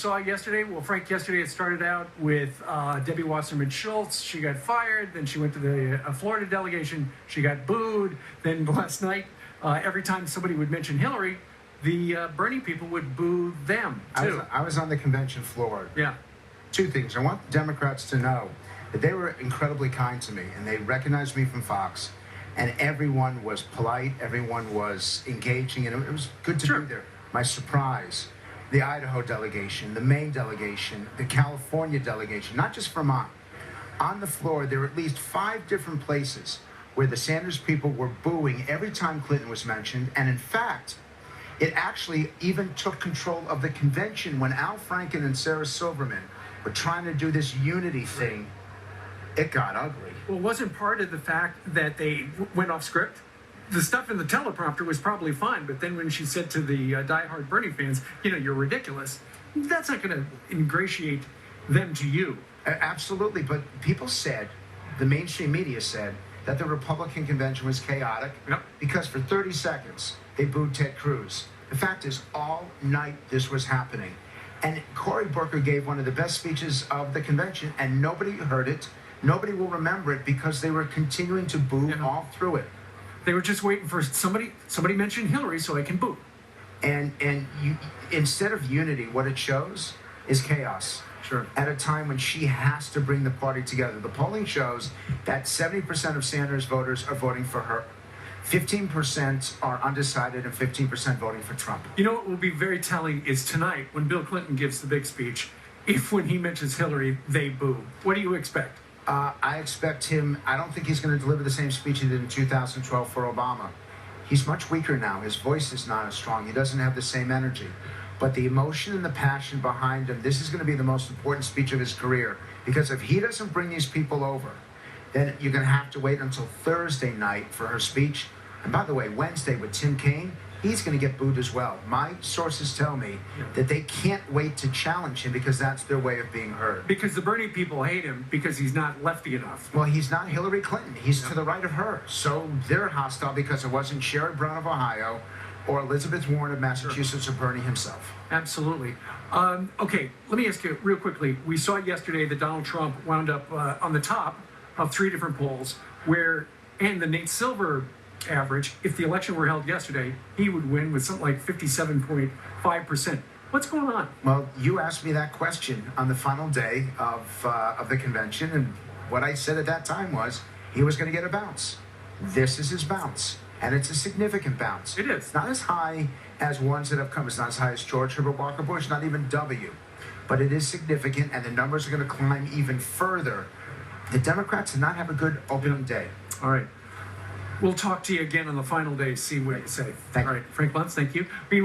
Saw yesterday. Well, Frank, yesterday it started out with Debbie Wasserman Schultz. She got fired. Then she went to the Florida delegation. She got booed. Then last night, every time somebody would mention Hillary, the Bernie people would boo them too. I was on the convention floor. Yeah. Two things. I want Democrats to know that they were incredibly kind to me, and they recognized me from Fox, and everyone was polite. Everyone was engaging, and it was good to be there. My surprise. The Idaho delegation, the Maine delegation, the California delegation, not just Vermont. On the floor, there were at least 5 different places where the Sanders people were booing every time Clinton was mentioned. And in fact, it actually even took control of the convention when Al Franken and Sarah Silverman were trying to do this unity thing. It got ugly. Well, wasn't part of the fact that they went off script? The stuff in the teleprompter was probably fine, but then when she said to the diehard Bernie fans, you're ridiculous, that's not going to ingratiate them to you. Absolutely, but people said, the mainstream media said, that the Republican convention was chaotic because for 30 seconds they booed Ted Cruz. The fact is, all night this was happening. And Cory Booker gave one of the best speeches of the convention, and nobody heard it. Nobody will remember it because they were continuing to boo all through it. They were just waiting for somebody mentioned Hillary so I can boo. And you, instead of unity, what it shows is chaos. Sure. At a time when she has to bring the party together. The polling shows that 70% of Sanders voters are voting for her. 15% are undecided and 15% voting for Trump. You know what will be very telling is tonight when Bill Clinton gives the big speech, if when he mentions Hillary, they boo. What do you expect? I expect him, I don't think he's going to deliver the same speech he did in 2012 for Obama. He's much weaker now. His voice is not as strong. He doesn't have the same energy. But the emotion and the passion behind him, this is going to be the most important speech of his career. Because if he doesn't bring these people over, then you're going to have to wait until Thursday night for her speech. And by the way, Wednesday with Tim Kaine, he's going to get booed as well. My sources tell me that they can't wait to challenge him because that's their way of being heard. Because the Bernie people hate him because he's not lefty enough. Well, he's not Hillary Clinton. He's to the right of her. So they're hostile because it wasn't Sherrod Brown of Ohio or Elizabeth Warren of Massachusetts or Bernie himself. Absolutely. Okay, let me ask you real quickly. We saw yesterday that Donald Trump wound up on the top of 3 different polls and the Nate Silver average, if the election were held yesterday, he would win with something like 57.5%. What's going on? Well, you asked me that question on the final day of the convention, and what I said at that time was he was going to get a bounce. This is his bounce, and it's a significant bounce. It is. It's not as high as ones that have come. It's not as high as George Herbert Walker Bush, not even W. But it is significant, and the numbers are going to climb even further. The Democrats did not have a good opening day. All right. We'll talk to you again on the final day, see what you say. Thank you. All right, Frank Luntz, thank you.